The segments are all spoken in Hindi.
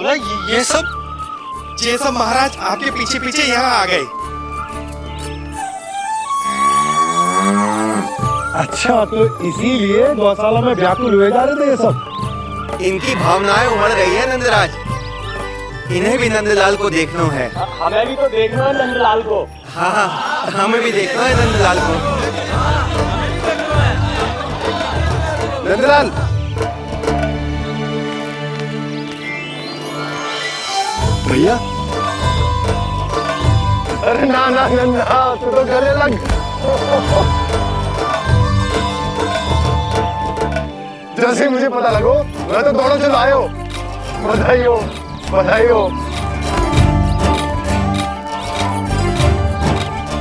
लल्ला ये सब महाराज आपके पीछे पीछे यहाँ आ गए। अच्छा, तो इसीलिए गौशाला में व्याकुल हुए जा रहे थे ये सब। इनकी भावनाएं उमड़ गई है नंदराज, इन्हें भी नंदलाल को देखना है। हमें भी तो देखना है नंदलाल को। हाँ, हमें भी देखना है नंदलाल को। नंदलाल, भैया। अरे ना ना नंदा, तू तो गले लग। जैसे ही मुझे पता लगो मैं तो दौड़ो चलो आयो। बधाई हो, बधाई हो।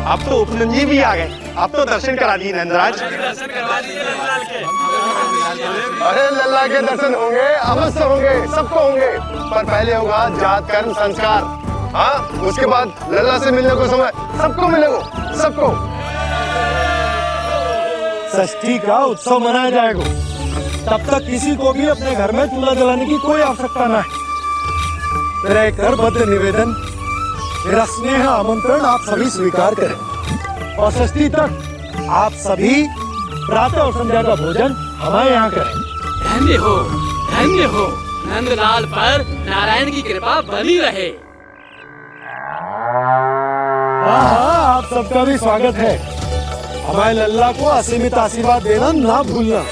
अब तो उपनंद जी भी आ गए, अब तो दर्शन करा दिए नंदराज। अरे लल्ला के दर्शन होंगे, अवश्य होंगे, सबको होंगे, पर पहले होगा जात कर्म संस्कार। हाँ, उसके बाद लल्ला से मिलने को समय सबको मिलेगा, सबको। षष्ठी का उत्सव मनाया जाएगा, तब तक किसी को भी अपने घर में चूल्हा जलाने की कोई आवश्यकता न है। मेरा एक करबद्ध निवेदन, मेरा स्नेह आमंत्रण आप सभी स्वीकार करें और षष्ठी तक आप सभी प्रातः और संध्या का भोजन हमारे यहाँ करें। धन्य हो नंदलाल पर नारायण की कृपा बनी रहे। हाँ, आप सबका भी स्वागत है। हमारे लल्ला को असीमित आशीर्वाद देना ना भूलना।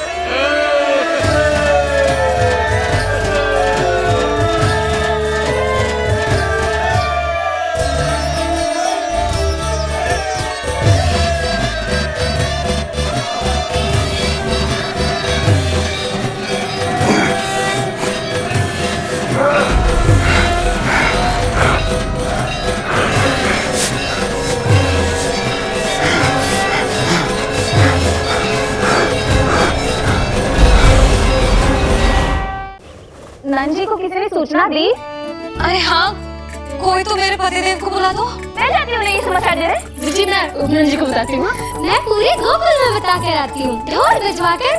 नंद जी को किसी ने सूचना दी? अरे हाँ, कोई तो मेरे पतिदेव को बुला दो। मैं जाती हूँ, नहीं समाचार दे रहे। जी मैं उपनंद जी को बताती हूँ। मैं पूरे गोकुल में बता कर आती हूँ, ढोल भिजवा कर।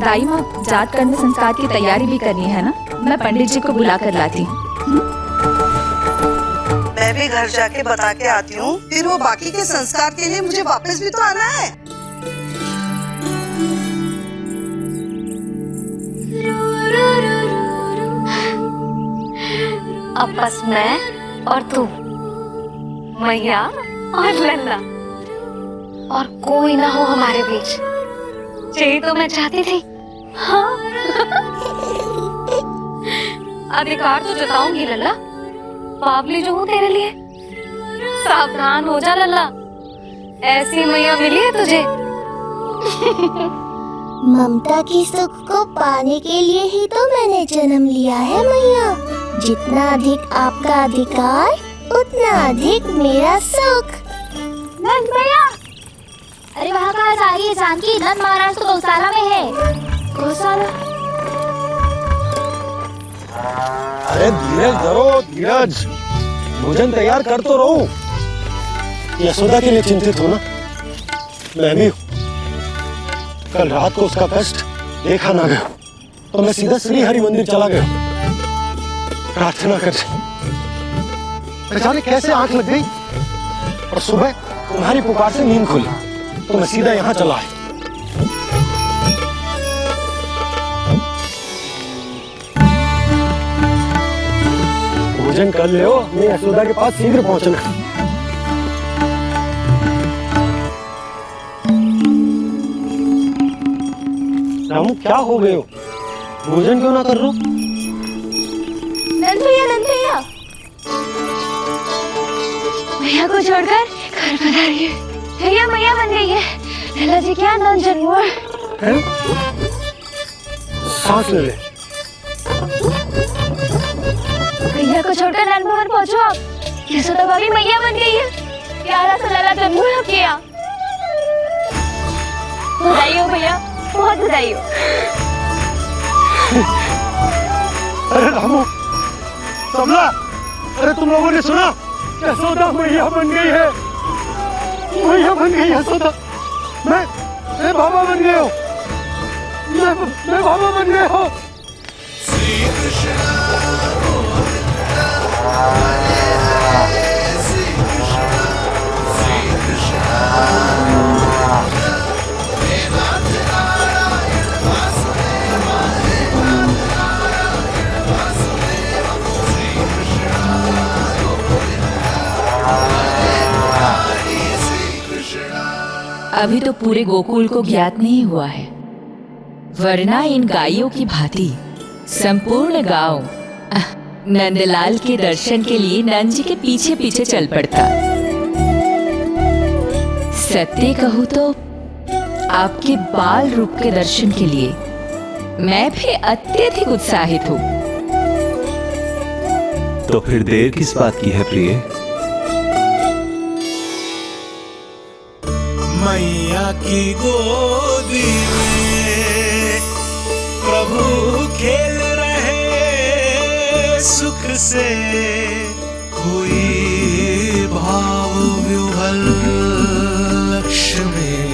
दाई माँ, जात कर्म संस्कार की तैयारी भी करनी है ना, मैं पंडित जी को बुला कर लाती हूँ। मैं भी घर जाके बता के आती हूँ, फिर वो बाकी के संस्कार के लिए मुझे वापस भी तो आना है। अब बस मैं और तू, मैया और लल्ला, और कोई ना हो हमारे बीच। यही तो मैं चाहती थी। हाँ। अधिकार तो जताऊंगी लल्ला, बावली जो हूँ तेरे लिए। सावधान हो जा लल्ला, ऐसी मैया मिली है तुझे। ममता की सुख को पाने के लिए ही तो मैंने जन्म लिया है मैया। जितना अधिक आपका अधिकार, उतना अधिक मेरा सुख। नंद भैया, अरे वहाँ कहाँ जा रही है जानकी? नंद महाराज तो गौशाला में है। गौशाला? अरे धीरज धरो, धीरज। भोजन तैयार कर तो रहो। यशोदा के लिए चिंतित हो ना? मैं भी हूँ। कल रात को उसका कष्ट देखा ना गया, तो मैं सीधा श्री हरि मंदिर चला गया प्रार्थना कर। जाने कैसे आंख लग गई और सुबह तुम्हारी पुकार से नींद खुली, तो मैं सीधा यहाँ चला आया। भोजन कर ले, अपनी यशोदा के पास शीघ्र पहुंचना। रामू, क्या हो गए हो? भोजन क्यों ना कर लो? नंद भैया, नंद भैया, भैया को छोड़कर घर पधारिए। भैया मैया बन गई है। लल्ला जी क्या नंद जन्मोर। सांस ले ले। भैया को छोड़कर नंद भवन पहुंचो आप। यशोदा भाभी मैया बन गई है। प्यारा सा लल्ला जन्मोर किया। बधाई हो भैया, बहुत बधाई हो। अरे रामू, समला, अरे तुम लोगों ने सुना? यशोदा मैया बन गई है। मैया बन गई यशोदा। मैं बाबा बन गया हूँ। मैं बाबा बन गया हूँ। अभी तो पूरे गोकुल को ज्ञात नहीं हुआ है, वरना इन गायों की भांति संपूर्ण गांव नंदलाल के दर्शन के लिए नंद जी के पीछे पीछे चल पड़ता। सत्य कहूँ तो आपके बाल रूप के दर्शन के लिए मैं भी अत्यधिक उत्साहित हूँ। तो फिर देर किस बात की है प्रिय? मैया की गोदी में प्रभु खेल रहे सुख से, कोई भाव व्यूहल लक्ष्य में।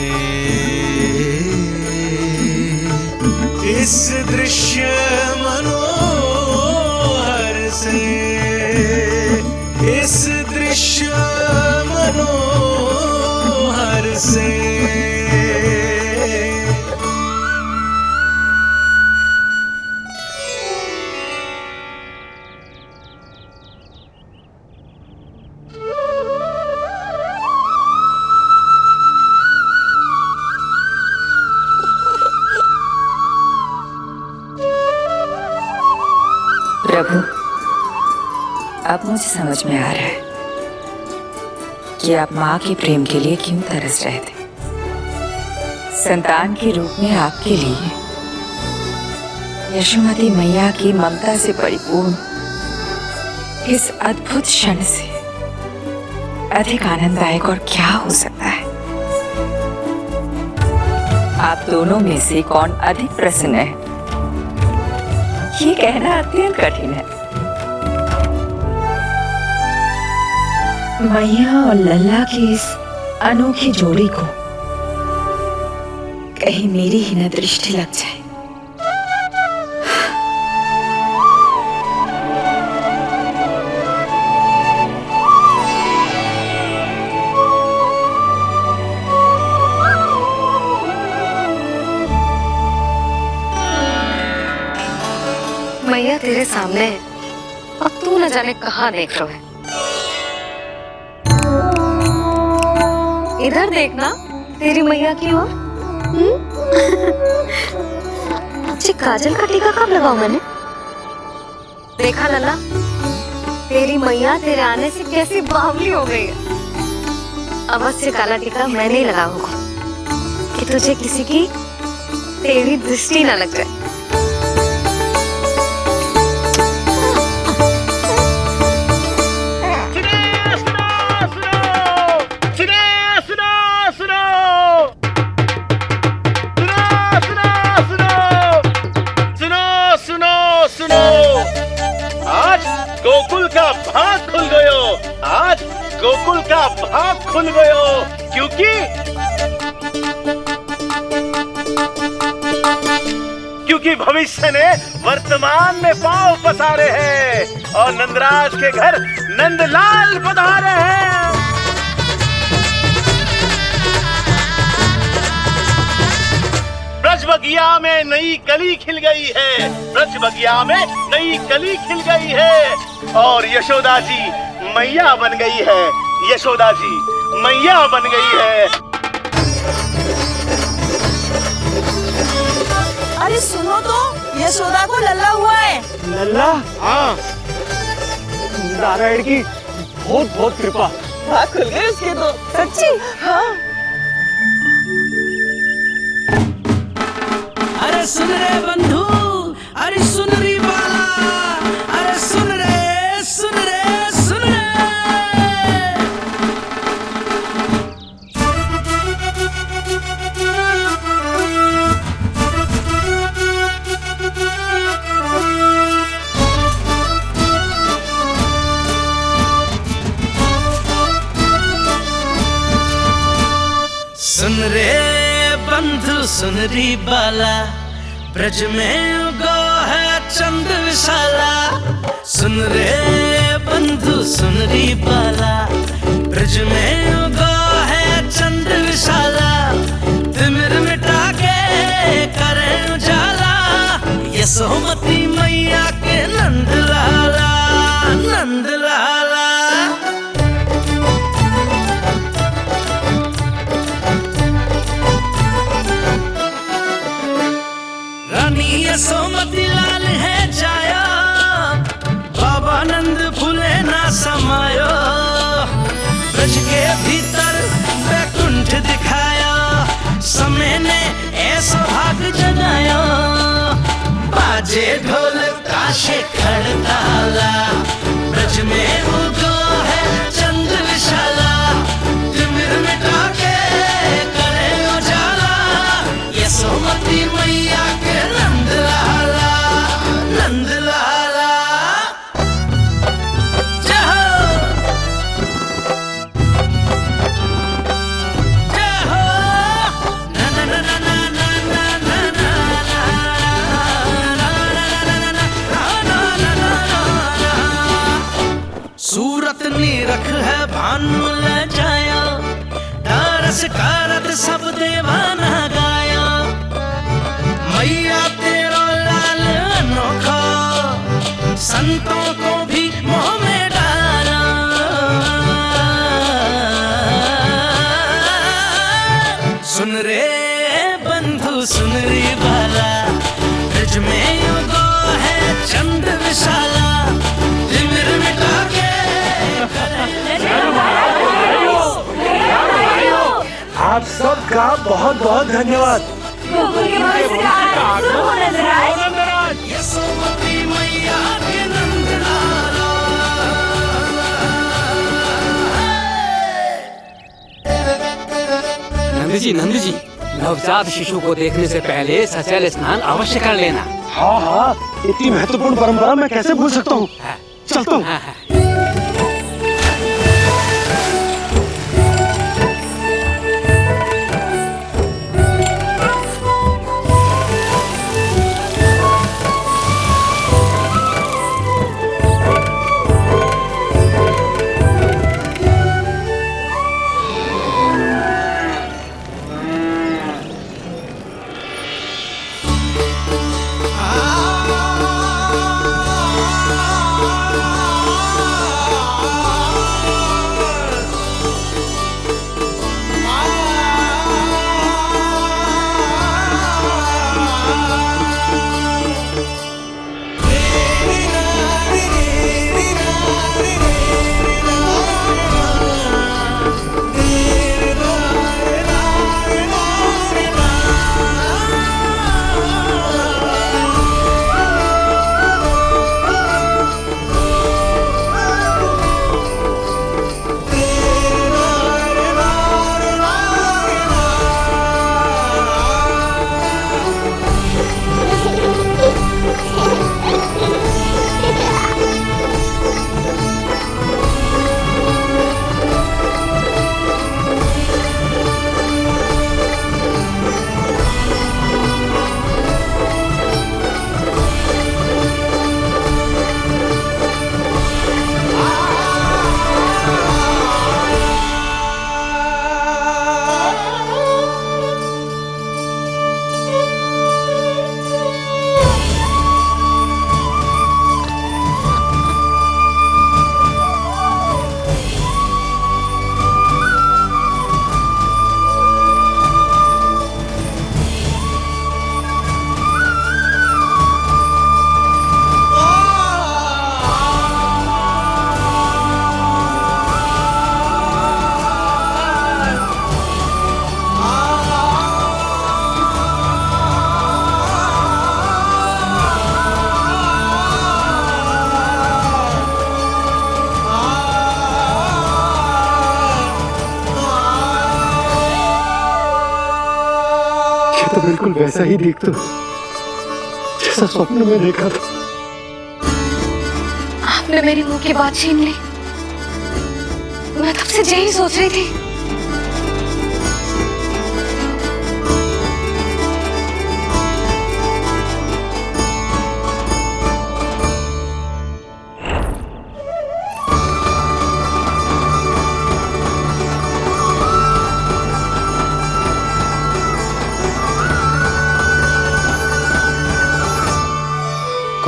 इस दृश्य मनोहर से, इस दृश्य मनोहर से। प्रभु, अब मुझे समझ में आ रहा है कि आप माँ के प्रेम के लिए क्यों तरस रहे थे। संतान के रूप में आपके लिए यशोमती मैया की ममता से परिपूर्ण इस अद्भुत क्षण से अधिक आनंददायक और क्या हो सकता है। आप दोनों में से कौन अधिक प्रसन्न है, ये कहना अत्यंत कठिन है। मैया और लल्ला की इस अनोखी जोड़ी को कहीं मेरी ही न दृष्टि लग जाए। मैया तेरे सामने है, अब तू न जाने कहाँ देख रहा है। इधर देखना तेरी मैया की ओर। अच्छी काजल का टीका कब लगाऊं मैंने? देखा लल्ला, तेरी मैया तेरे आने से कैसी बावली हो गई है। अवश्य काला टीका मैंने ही लगाऊंगा कि तुझे किसी की तेरी दृष्टि न लग जाए। गोकुल का भाग खुल गयो, आज गोकुल का भाग खुल गयो, क्योंकि भविष्य ने वर्तमान में पांव पसारे हैं और नंदराज के घर नंदलाल पधारे हैं। ब्रज बगिया में नई कली खिल गई है, ब्रज बगिया में नई कली खिल गई है और यशोदा जी मैया बन गई है, यशोदा जी मैया बन गई है। अरे सुनो तो, यशोदा को लल्ला हुआ है। लल्ला? हाँ, नारायण की बहुत बहुत कृपा। भाग खुल गए उसके तो। सच्ची? हाँ। अरे सुन रे बंधु, अरे सुन री बाला, अरे सुन रे, सुन रे, सुन रे। सुन रे बंधु, सुन री बाला, ब्रज में उगो है चंद विशाला। सुन रे बंधु सुनरी बाला, ब्रज में उगा है चंद्र विशाला, तिमिर मिटा के करे उजाला, यशोमती मैया के नंद लाला, नंद लाला। रानी यशोमती लाल है जाया, बाबा नंद फूले ना समायो, ब्रज के भीतर बैकुंठ दिखाया, समय ने ऐसा भाग जगाया, बाजे ढोल ताशे खड़ताला, ब्रज में उगा है चंद्र विशाला, तिमिर मिटा के करे उजाला, यशोमती मैया के नंद लाला, नंद लाला। जय हो, जय हो, ना ना ना ना ना ना ना ना ना ना ना ना। सूरत निरख है भानु ले जाया, दारस कारत सब देवाना गाया, मैया तेरा लाल अनोखा, संतों को भी मोह में डाला, सुन रे बंधु सुनरी बाला, ब्रज में युगो है चंद्र विशाला, तिमिर मिटा के आप सबका बहुत बहुत धन्यवाद। यशोमती मैया के नंद लाला। नंद जी नवजात शिशु को देखने से पहले सचैल स्नान अवश्य कर लेना। हाँ हाँ, इतनी महत्वपूर्ण परंपरा मैं कैसे भूल सकता हूँ। चलता हूँ। तो बिल्कुल वैसा ही दिखता जैसा स्वप्न में देखा था। आपने मेरी मुंह की बात छीन ली। मैं तब से यही सोच रही थी।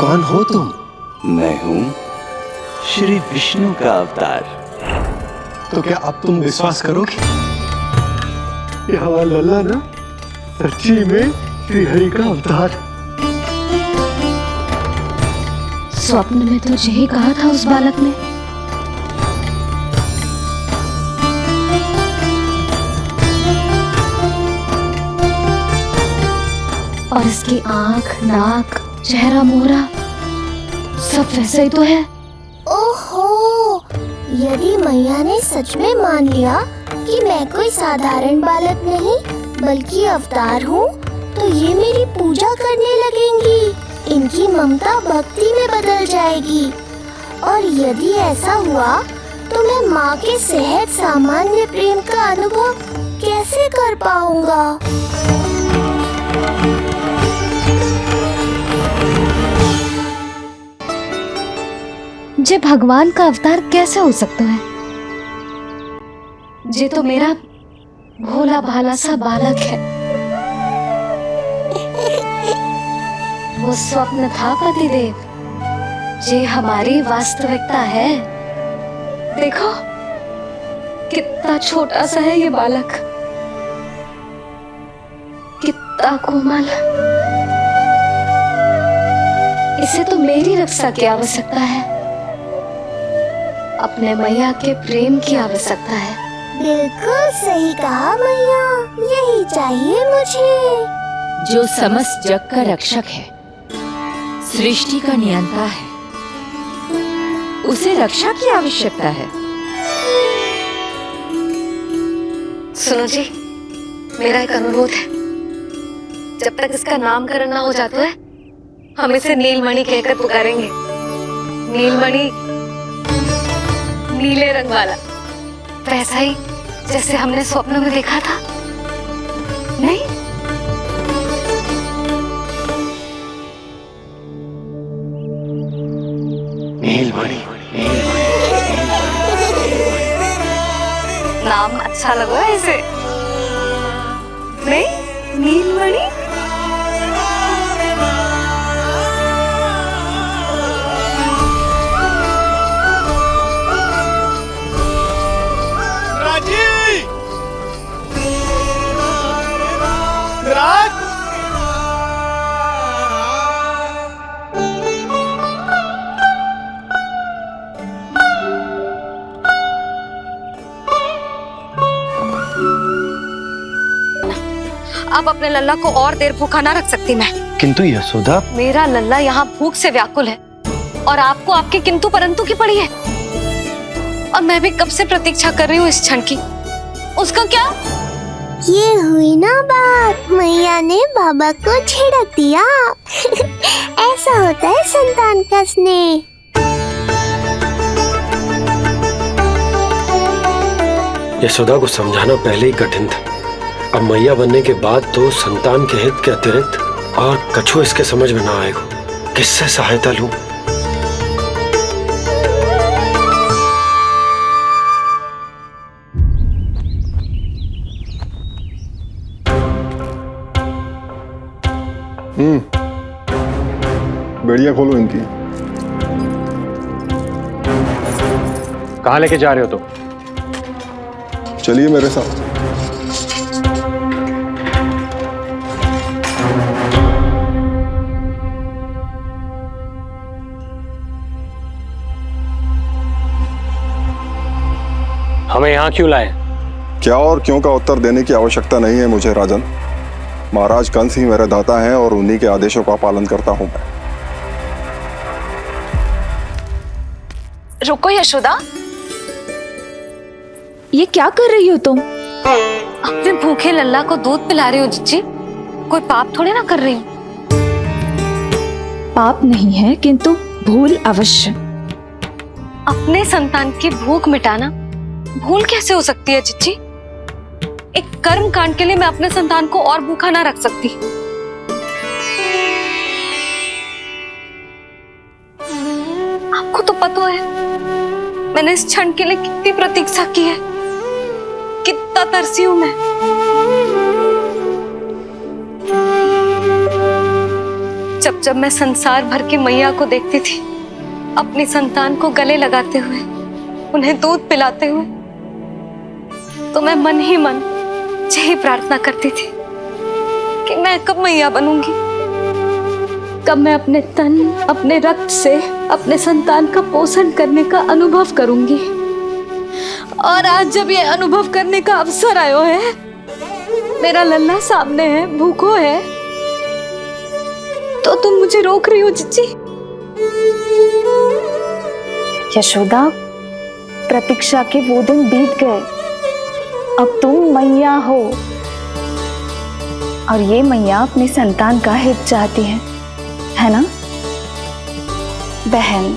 कौन हो तुम? मैं हूँ श्री विष्णु का अवतार। तो क्या अब तुम विश्वास करोगे कि हमारा लल्ला ना सच्ची में श्री हरि का अवतार? स्वप्न में तो यही कहा था उस बालक ने। और इसकी आंख, नाक, चेहरा, मोहरा सब वैसा ही तो है। ओहो, यदि मैया ने सच में मान लिया कि मैं कोई साधारण बालक नहीं बल्कि अवतार हूँ, तो ये मेरी पूजा करने लगेंगी। इनकी ममता भक्ति में बदल जाएगी। और यदि ऐसा हुआ तो मैं माँ के सहज सामान्य प्रेम का अनुभव कैसे कर पाऊंगा? जे भगवान का अवतार कैसे हो सकता है? जे तो मेरा भोला भाला सा बालक है। वो स्वप्न था पतिदेव, जे हमारी वास्तविकता है। देखो कितना छोटा सा है ये बालक, कितना कोमल। इसे तो मेरी रक्षा की आवश्यकता है, अपने मैया के प्रेम की आवश्यकता है। बिल्कुल सही कहा मैया, यही चाहिए मुझे। जो समस्त जग का रक्षक है, सृष्टि का नियंता है, उसे रक्षा की आवश्यकता है। सुनो जी, मेरा एक अनुरोध है। जब तक इसका नामकरण ना हो जाता है, हम इसे नीलमणि कहकर पुकारेंगे। नीलमणि नीले रंग वाला, वैसा ही जैसे हमने स्वप्न में देखा था। नहीं? नीलमणि। नाम अच्छा लगा इसे, नहीं? नीलमणि। अब अपने लल्ला को और देर भूखा ना रख सकती मैं। किंतु यशोदा, मेरा लल्ला यहाँ भूख से व्याकुल है और आपको आपके किंतु परंतु की पड़ी है। और मैं भी कब से प्रतीक्षा कर रही हूँ इस क्षण की। उसका क्या? ये हुई ना बात, मैया ने बाबा को झिड़क दिया। ऐसा होता है संतान का स्नेह। यशोदा को समझाना पहले ही कठिन था। अब मैया बनने के बाद तो संतान के हित के अतिरिक्त और कछु इसके समझ में ना आएगा। किससे सहायता लूं? बेड़ियां खोलो इनकी। कहाँ लेके जा रहे हो तुम? चलिए मेरे साथ। हमें यहाँ क्यों लाए? क्या और क्यों का उत्तर देने की आवश्यकता नहीं है मुझे राजन। महाराज कंस ही मेरे दाता हैं और उन्हीं के आदेशों का पालन करता हूँ मैं। रुको यशोदा, ये क्या कर रही हो तुम? अपने भूखे लल्ला को दूध पिला रही हो जिज्जी। कोई पाप थोड़ी ना कर रही हूँ। पाप नहीं है, किंतु भूल अवश्य। अपने संतान की भूख मिटाना भूल कैसे हो सकती है जिज्जी? एक कर्म कांड के लिए मैं अपने संतान को और भूखा ना रख सकती। आपको तो पता है मैंने इस क्षण के लिए कितनी प्रतीक्षा की है, कितना तरसी हूं मैं। जब जब मैं संसार भर की मैया को देखती थी अपनी संतान को गले लगाते हुए, उन्हें दूध पिलाते हुए, तो मैं मन ही मन यही प्रार्थना करती थी कि मैं कब मैया बनूंगी, कब मैं अपने तन अपने रक्त से अपने संतान का पोषण करने का अनुभव करूंगी। और आज जब ये अनुभव करने का अवसर आयो है, मेरा लल्ला सामने है, भूखो है, तो तुम मुझे रोक रही हो जीजी? यशोदा, प्रतीक्षा के वो दिन बीत गए। अब तुम मैया हो और ये मैया अपनी संतान का हित चाहती है ना? बहन,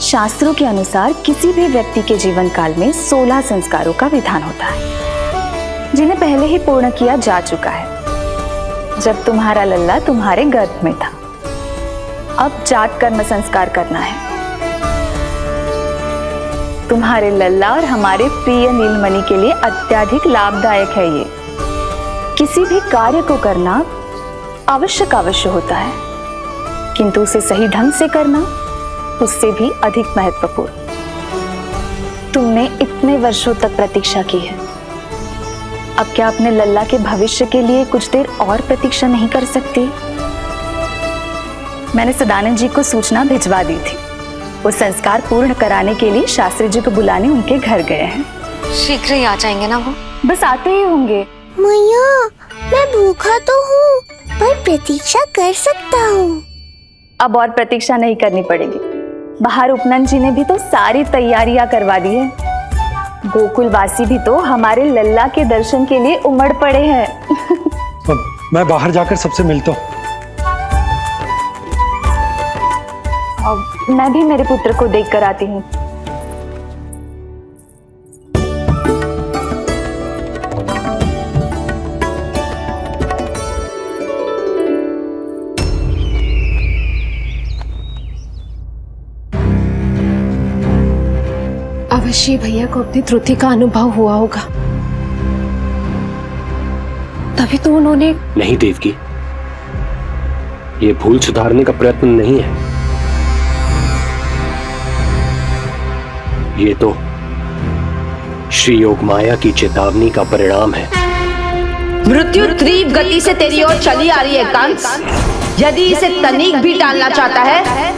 शास्त्रों के अनुसार किसी भी व्यक्ति के जीवन काल में 16 संस्कारों का विधान होता है, जिन्हें पहले ही पूर्ण किया जा चुका है जब तुम्हारा लल्ला तुम्हारे गर्भ में था। अब जात कर्म संस्कार करना है। तुम्हारे लल्ला और हमारे प्रिय नीलमणि के लिए अत्यधिक लाभदायक है ये। किसी भी कार्य को करना अवश्य होता है, किंतु उसे सही ढंग से करना उससे भी अधिक महत्वपूर्ण। तुमने इतने वर्षों तक प्रतीक्षा की है, अब क्या अपने लल्ला के भविष्य के लिए कुछ देर और प्रतीक्षा नहीं कर सकती? मैंने सदानंद जी को सूचना भिजवा दी थी। वो संस्कार पूर्ण कराने के लिए शास्त्री जी को बुलाने उनके घर गए हैं। शीघ्र ही आ जाएंगे ना वो? बस आते ही होंगे। मैया, मैं भूखा तो हूँ, पर प्रतीक्षा कर सकता हूँ। अब और प्रतीक्षा नहीं करनी पड़ेगी। बाहर उपनंद जी ने भी तो सारी तैयारियां करवा दी है। गोकुलवासी भी तो हमारे लल्ला के दर्शन के लिए उमड़ पड़े हैं। मैं बाहर जाकर सबसे मिलता हूँ। मैं भी मेरे पुत्र को देख कर आती हूँ। अवश्य भैया को अपनी त्रुटि का अनुभव हुआ होगा, तभी तो उन्होंने। नहीं देवकी, ये भूल सुधारने का प्रयत्न नहीं है, ये तो श्री योग माया की चेतावनी का परिणाम है। मृत्यु तीव्र गति से तेरी ओर चली आ रही है कंस। यदि इसे तनिक भी टालना चाहता है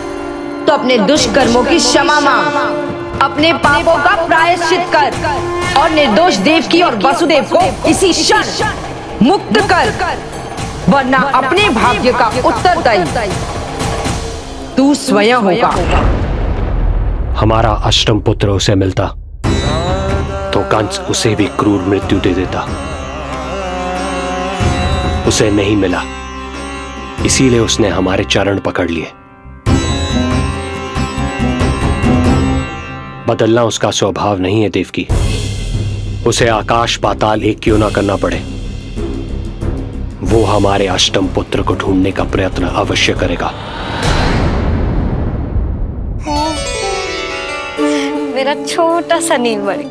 तो अपने दुष्कर्मों की क्षमा मांग, अपने पापों का प्रायश्चित कर और निर्दोष देवकी और वसुदेव को इसी क्षण मुक्त कर, वरना अपने भाग्य का उत्तरदायी तू स्वयं होगा। हमारा अष्टम पुत्र उसे मिलता तो कंस उसे भी क्रूर मृत्यु दे देता। उसे नहीं मिला, इसीलिए उसने हमारे चरण पकड़ लिए। बदलना उसका स्वभाव नहीं है देवकी। उसे आकाश पाताल एक क्यों ना करना पड़े, वो हमारे अष्टम पुत्र को ढूंढने का प्रयत्न अवश्य करेगा। मेरा छोटा सा नीलमणि,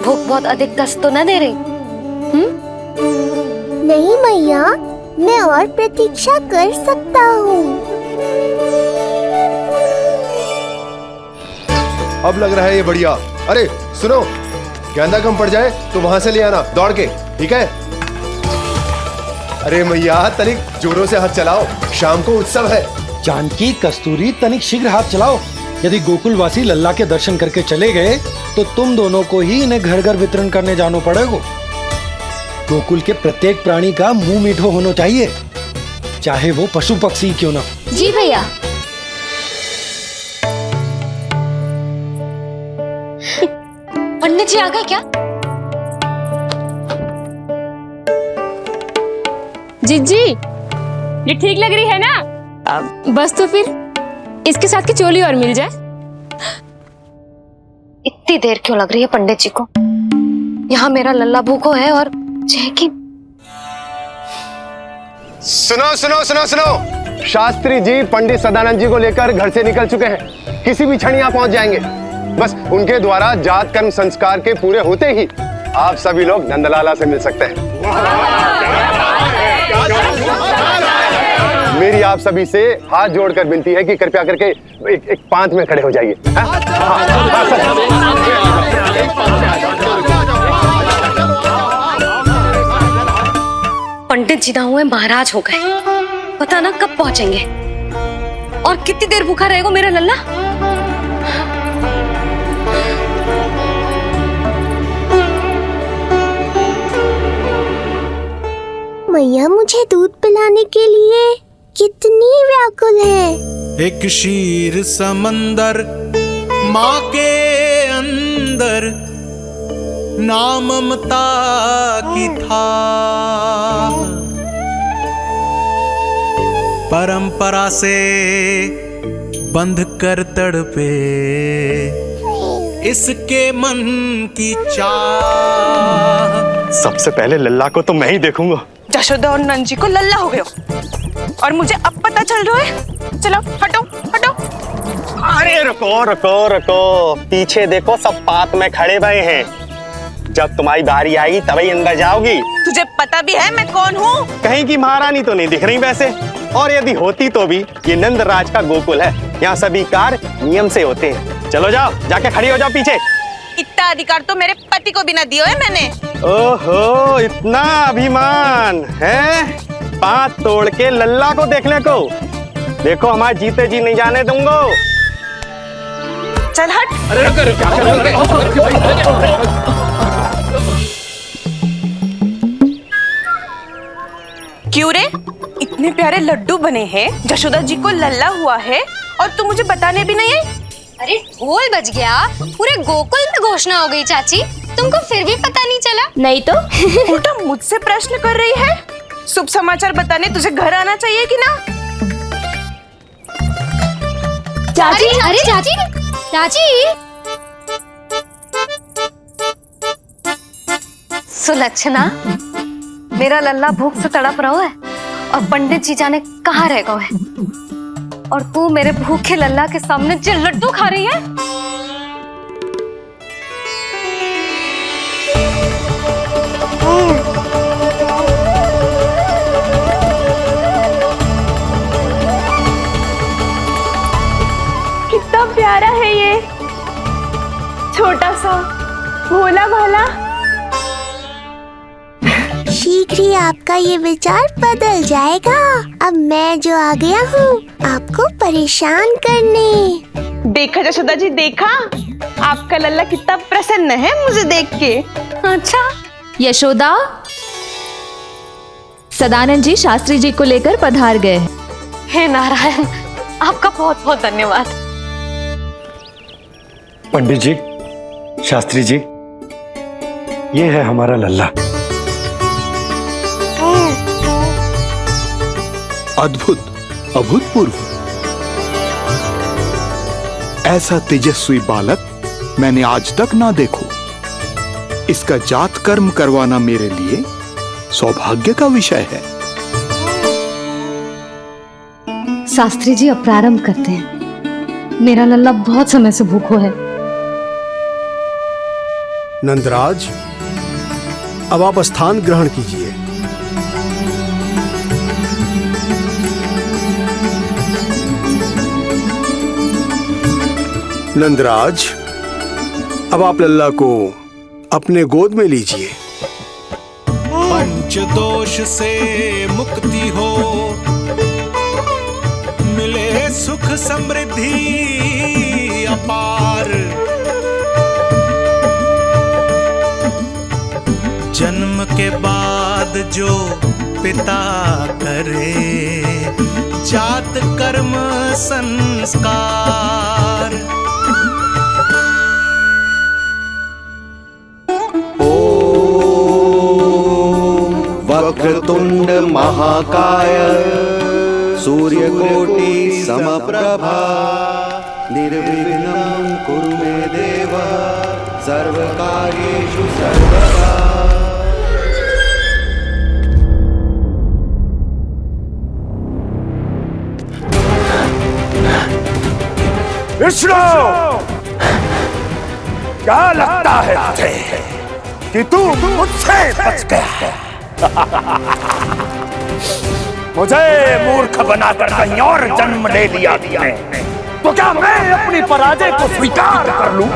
भूख बहुत अधिक कष्ट तो न दे रही? नहीं मैया, मैं और प्रतीक्षा कर सकता हूँ। अब लग रहा है ये बढ़िया। अरे सुनो, गेंदा कम पड़ जाए तो वहां से ले आना दौड़ के, ठीक है? अरे मैया, तनिक जोरों से हाथ चलाओ, शाम को उत्सव है। जानकी, कस्तूरी, तनिक शीघ्र हाथ चलाओ। यदि गोकुलवासी लल्ला के दर्शन करके चले गए तो तुम दोनों को ही इन्हें घर घर वितरण करने जाना पड़ेगा। गोकुल के प्रत्येक प्राणी का मुंह मीठो होना चाहिए, चाहे वो पशु पक्षी क्यों ना। जी भैया। पंडित जी आ गए क्या? जीजी, ये ठीक लग रही है ना? बस तो फिर इसके साथ की चोली और मिल जाए। इतनी देर क्यों लग रही है पंडित जी को? यहाँ मेरा लल्ला भूखो है और जैकी। सुनो सुनो सुनो सुनो, शास्त्री जी पंडित सदानंद जी को लेकर घर से निकल चुके हैं। किसी भी क्षण यहाँ पहुंच जाएंगे। बस उनके द्वारा जात कर्म संस्कार के पूरे होते ही आप सभी लोग नंदलाला से मिल सकते हैं। मेरी आप सभी से हाथ जोड़कर विनती है कि कृपया करके एक पांत में खड़े हो जाइए। पंडित जी ना हुए महाराज हो गए, पता ना कब पहुंचेंगे और कितनी देर भूखा रहेगा मेरा लल्ला। मैया मुझे दूध पिलाने के लिए कितनी व्याकुल है। एक शीर समंदर माँ के अंदर, नाम ममता की था, परंपरा से बंध कर तड़पे इसके मन की चाह। सबसे पहले लल्ला को तो मैं ही देखूंगा। जशोदा और नंद जी को लल्ला हो गयो और मुझे अब पता चल रहा है। चलो हटो हटो। अरे रुको रुको रुको, पीछे देखो, सब पात में खड़े हुए हैं। जब तुम्हारी बारी आएगी तभी अंदर जाओगी। तुझे पता भी है मैं कौन हूँ? कहीं की महारानी तो नहीं दिख रही वैसे, और यदि होती तो भी ये नंदराज का गोकुल है, यहाँ सभी कार्य नियम से होते हैं। चलो जाओ, जाके खड़ी हो जाओ पीछे। इतना अधिकार तो मेरे पति को भी ना दिया है मैंने। ओहो, इतना अभिमान है? पांत तोड़ के लल्ला को देखने को। देखो हमारे जीते जी नहीं जाने दूंगा। चल हट। क्यों रे, इतने प्यारे लड्डू बने हैं, जशोदा जी को लल्ला हुआ है और तू मुझे बताने भी नहीं आई? अरे ढोल बज गया, पूरे गोकुल में घोषणा हो गई चाची, तुमको फिर भी पता नहीं चला? नहीं तो उल्टा मुझसे प्रश्न कर रही है। शुभ समाचार बताने तुझे घर आना चाहिए कि ना? चाची, अरे चाची, चाची। सुलक्षणा, मेरा लल्ला भूख से तड़प रहा है और पंडित जी जाने कहाँ रह गए हैं, और तू मेरे भूखे लल्ला के सामने जो लड्डू खा रही है। कितना प्यारा है ये, छोटा सा भोला भाला। शीघ्र ही आपका ये विचार बदल जाएगा। अब मैं जो आ गया हूँ आपको परेशान करने। देखा जशोदा जी, देखा आपका लल्ला कितना प्रसन्न है मुझे देख के। अच्छा यशोदा, सदानंद जी शास्त्री जी को लेकर पधार गए। हे नारायण, आपका बहुत बहुत धन्यवाद। पंडित जी, शास्त्री जी, ये है हमारा लल्ला। अद्भुत, अभूतपूर्व। ऐसा तेजस्वी बालक मैंने आज तक ना देखो। इसका जात कर्म करवाना मेरे लिए सौभाग्य का विषय है। शास्त्री जी अब प्रारंभ करते हैं, मेरा लल्ला बहुत समय से भूखो है। नंदराज, अब आप स्थान ग्रहण कीजिए। नंदराज, अब आप लल्ला को अपने गोद में लीजिए। पंच दोष से मुक्ति हो, मिले सुख समृद्धि अपार। जन्म के बाद जो पिता करे, जात कर्म संस्कार। वक्रतुंड महाकाय, सूर्यकोटि समप्रभा, निर्विघ्नं कुरु मे देव, सर्वकार्येषु सर्वदा। विष्णु, क्या लगता है तुझे कि तू मुझसे बच गया? मुझे मूर्ख बनाकर कहीं और जन्म ले लिया तुमने, तो क्या मैं अपनी पराजय को स्वीकार कर लूं?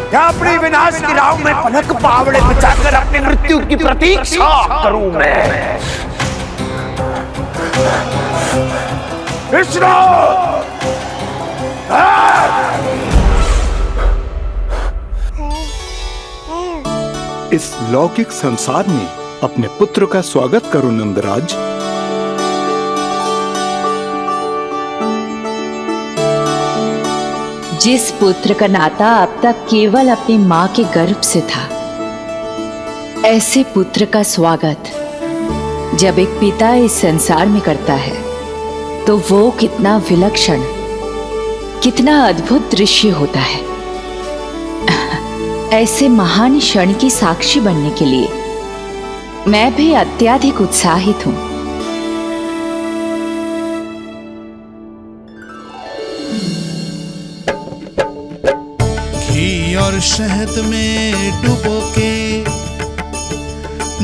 क्या अपनी विनाश की राह में पलक पावड़े बचाकर अपनी मृत्यु की प्रतीक्षा करूं मैं? विष्णु! इस लौकिक संसार में अपने पुत्र का स्वागत करो नंदराज। जिस पुत्र का नाता अब तक केवल अपनी मां के गर्भ से था, ऐसे पुत्र का स्वागत जब एक पिता इस संसार में करता है तो वो कितना विलक्षण, कितना अद्भुत दृश्य होता है। ऐसे महान क्षण की साक्षी बनने के लिए मैं भी अत्यधिक उत्साहित हूं। घी और शहद में डुबो के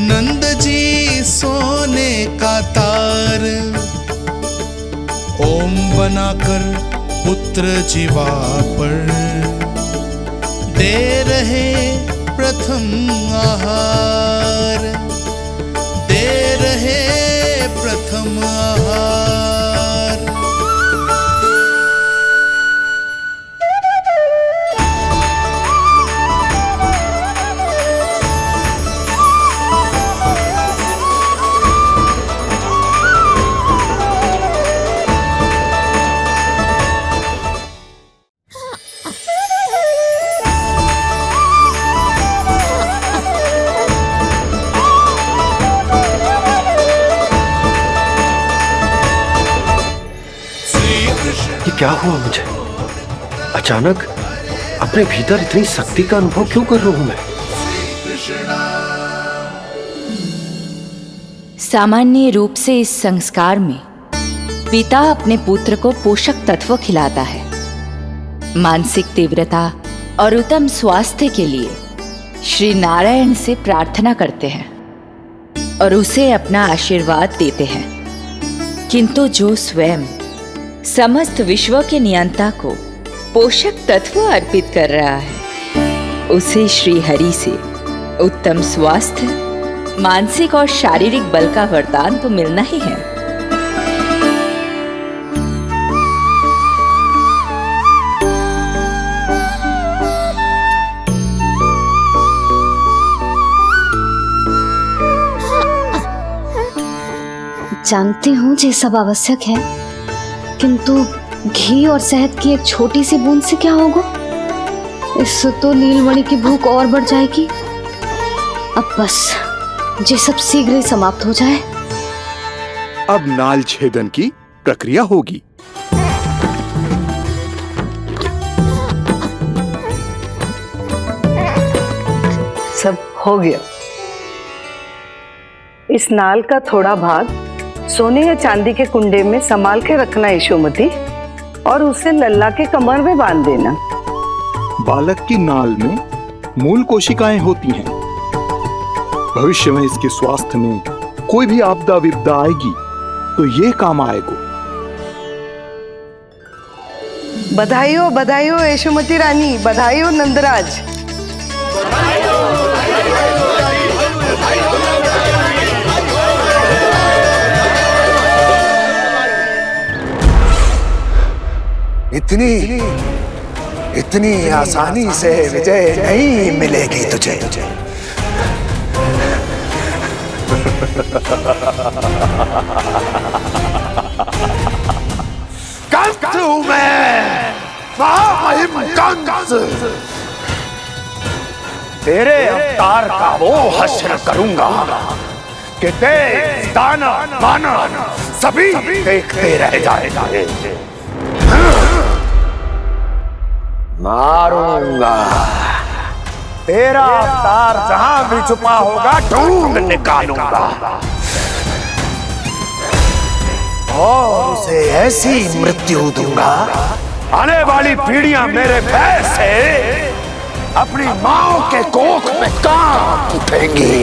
नंद जी सोने का तार, ओम बनाकर पुत्र जीवा पर दे रहे प्रथम आहार, दे रहे प्रथम आहार। क्या हुआ मुझे? अचानक अपने भीतर इतनी शक्ति का अनुभव क्यों कर रहा हूं मैं? सामान्य रूप से इस संस्कार में पिता अपने पुत्र को पोषक तत्व खिलाता है। मानसिक तीव्रता और उत्तम स्वास्थ्य के लिए श्री नारायण से प्रार्थना करते हैं और उसे अपना आशीर्वाद देते हैं। किंतु जो स्वयं समस्त विश्व के नियंता को पोषक तत्व अर्पित कर रहा है, उसे श्री हरि से उत्तम स्वास्थ्य, मानसिक और शारीरिक बल का वरदान तो मिलना ही है। जानती हूँ ये सब आवश्यक है, किंतु घी और शहद की एक छोटी सी बूंद से क्या होगा? इससे तो नीलमणि की भूख और बढ़ जाएगी। अब बस ये सब शीघ्र ही समाप्त हो जाए। अब नाल छेदन की प्रक्रिया होगी। सब हो गया। इस नाल का थोड़ा भाग सोने या चांदी के कुंडे में संभाल के रखना यशोमती, और उसे लल्ला के कमर में बांध देना। बालक की नाल में मूल कोशिकाएं होती हैं। भविष्य में इसके स्वास्थ्य में कोई भी आपदा विपदा आएगी तो ये काम आएगा। बधाई हो यशोमती रानी, बधाई हो नंदराज। इतनी आसानी से विजय नहीं मिलेगी तुझे। कंस हूं मैं, महामहिम कंस। तेरे अवतार का वो हश्र करूंगा कि देश, दानव, मानव सभी देखते रह जाएंगे। मारूंगा तेरा अवतार, जहां भी छुपा होगा ढूंढ निकालूंगा और उसे ऐसी मृत्यु दूंगा, आने वाली पीढ़ियां मेरे भय से अपनी मां के कोख में कांप उठेंगी।